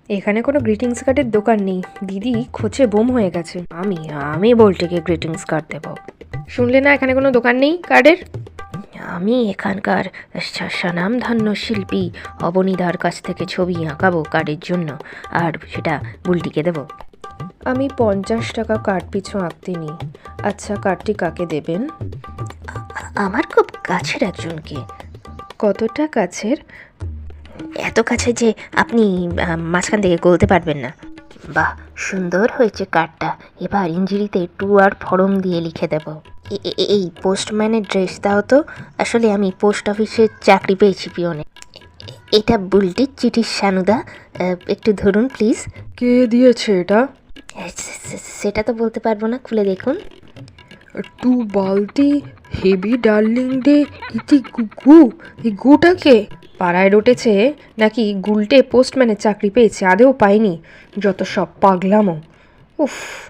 এখানে কোনো গ্রিটিংস কার্ডের দোকান নেই। দিদি খোঁচে বোম হয়ে গেছে। আমি বল্টিকে গ্রিটিংস কার্ড দেবো। শুনলে না এখানে কোনো দোকান নেই কার্ডের? আমি এখানকার স্বনামধন্য শিল্পী অবনীদার কাছ থেকে ছবি আঁকাবো কার্ডের জন্য, আর সেটা বুলটিকে দেব। আমি 50 টাকা কার্ড পিছু আঁকতে নিই। আচ্ছা, কার্ডটি কাকে দেবেন? আমার খুব কাছের একজনকে। কতটা কাছের? এত কাছে যে আপনি মাঝখান থেকে গলতে পারবেন না। বাহ, সুন্দর হয়েছে কার্ডটা। এবার ইঞ্জিরিতে 2 আর ফর্ম দিয়ে লিখে দেব। এই পোস্টম্যানের ড্রেস দাও তো। আসলে আমি পোস্ট অফিসে চাকরি পেয়েছি পিয়নে। এটা বুলটির চিঠির সানুদা, একটু ধরুন প্লিজ। কে দিয়েছে এটা? সেটা তো বলতে পারবো না, খুলে দেখুন। টু বালতি হেভি ডার্লিং ডে ইতি গু। এই গুটাকে পাড়ায় রটেছে নাকি গুলটে পোস্টম্যানের চাকরি পেয়েছে? আদেও পায়নি, যত সব পাগলামো। উফ।